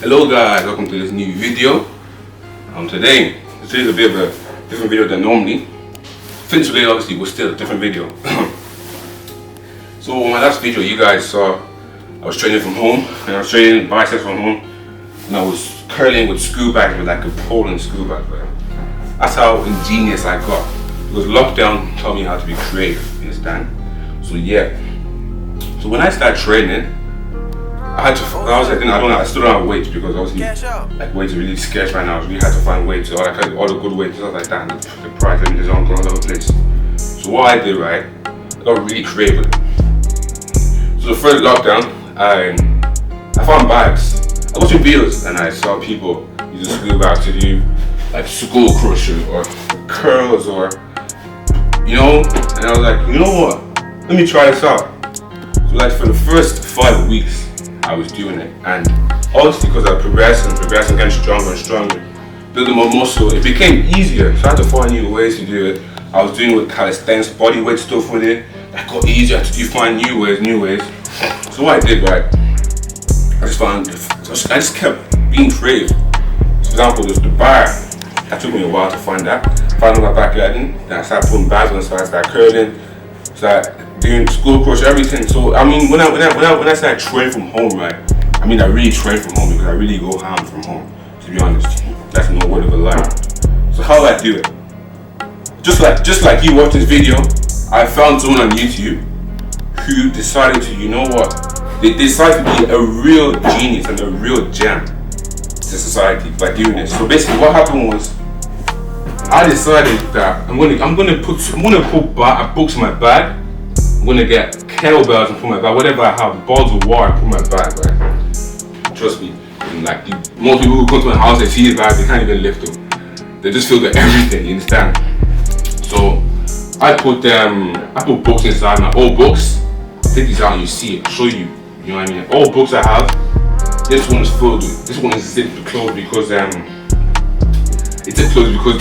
Hello guys, welcome to this new video. Today, this is a bit of a different video than normally. Since today obviously was still a different video. So in my last video you guys saw I was training from home, and I was training biceps from home, and I was curling with screw bags with like a pole and screw bags. That's how ingenious I got. Because lockdown taught me how to be creative, you understand? So yeah. So when I started training, I still don't have weights because obviously like weights are really scarce right now. It's really hard to find weights, all the good weights, stuff like that. And the price is all going all over the place. So what I did, right, I got really creative with it. So the first lockdown, I found bags. I watched videos and I saw people using screw bags to do like skull crushes or curls or and I was like, you know what? Let me try this out. So like for the first 5 weeks I was doing it, and obviously because I was progressing, getting stronger and stronger, building more muscle, it became easier. So I had to find new ways to do it. I was doing with calisthenics, body weight stuff with it. That got easier to find new ways. So what I did, right, I just kept being creative. For example, there's the bar. That took me a while to find that. Found my backyarding, then I started putting bags on the side, started curling, started doing school course, everything. So I mean, when I started training from home, right? I mean, I really train from home because I really go ham from home. To be honest, that's no word of a lie. So how do I do it? Just like you watch this video, I found someone on YouTube who decided to, you know what? They decided to be a real genius and a real gem to society by doing this. So basically, what happened was, I decided that I'm gonna put books in my bag. I'm gonna get kettlebells and put in my bag. Whatever I have, balls of water, put in my bag. Right? Trust me. Like most people who come to my house, they see these bags, they can't even lift them. They just feel everything. You understand? So I put books inside my old books. Take these out and you see it. I'll show you. You know what I mean? All books I have. This one is filled with. This one is zipped closed because it's zipped closed because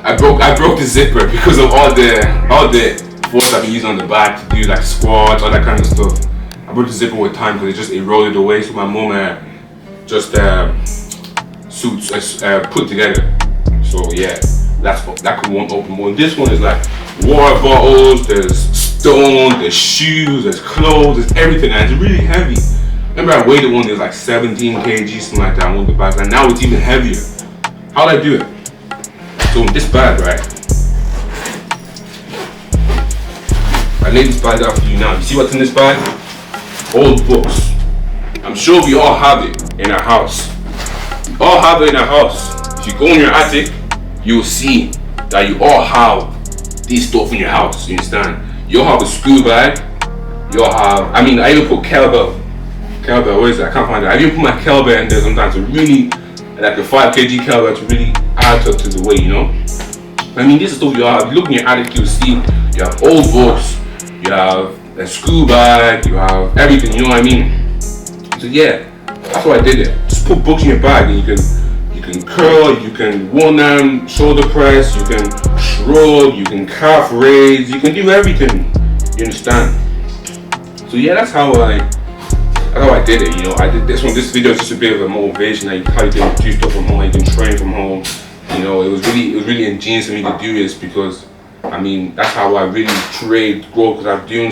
I broke the zipper because of all the force I've been using on the back to do like squats, all that kind of stuff. I broke the zipper with time because it just eroded away. So my mom just put together. So yeah, that could one open one. This one is like water bottles. There's stone. There's shoes. There's clothes. There's everything, and it's really heavy. Remember I weighed one that was like 17 kg, something like that, on one of the bags, and now it's even heavier. How'd I do it? So in this bag, right? I laid this bag out for you now. You see what's in this bag? Old books. I'm sure we all have it in our house. We all have it in our house. If you go in your attic, you'll see that you all have these stuff in your house. You understand? You all have a screw bag. You all have. I even put kettlebell. Where is it? I can't find it. I even put my kettlebell in there sometimes to really, like a 5 kg kettlebell to really add up to the weight, this is stuff you have. Look in your attic, you'll see you have old books, you have a screw bag, you have everything, you know what I mean? So yeah, that's why I did it. Just put books in your bag and you can curl, you can one arm shoulder press, you can shrug, you can calf raise, you can do everything. You understand? So yeah, that's how I did it, I did this one. This video is just a bit of a motivation, like how you can do stuff from home, how you can train from home. It was really ingenious for me to do this because that's how I really grow, because I'm doing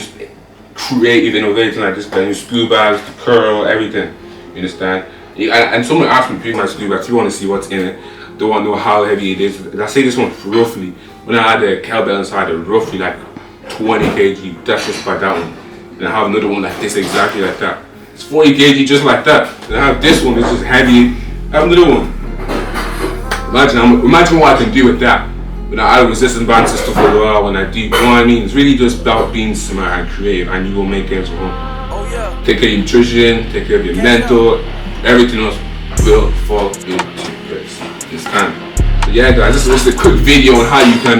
creative innovation like this, like screw bags, the curl, everything. You understand? And someone asked me to pick my screw bags. If you want to see what's in it, don't want to know how heavy it is. And I say this one roughly. When I had the kettlebell inside, it roughly like 20 kg. That's just by that one. And I have another one like this, exactly like that. It's 40 kg just like that. And I have this one, it's just heavy. I have another one. Imagine what I can do with that. When I add resistance bands and stuff for a while, when I do, you know what I mean? It's really just about being smart and creative, and you will make it from home. Take care of your nutrition, take care of your mental, everything else will fall into place. It's time. So yeah guys, this is just a quick video on how you can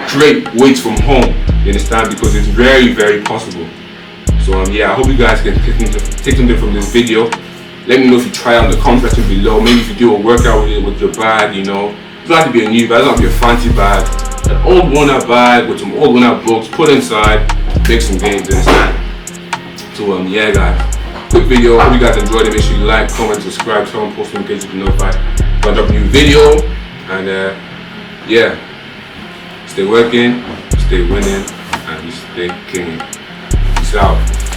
create weights from home. You understand? Because it's very, very possible. So yeah, I hope you guys can take something from this video. Let me know if you try it in the comment section below. Maybe if you do a workout with it with your bag, It doesn't have to be a new bag, it doesn't have to be a fancy bag. An old worn-out bag with some old worn-out books, put inside, make some gains, understand? So yeah guys, quick video. I hope you guys enjoyed it. Make sure you like, comment, subscribe, turn on post notifications to be notified when I drop a new video. And yeah, stay working, stay winning, and stay king. Peace out.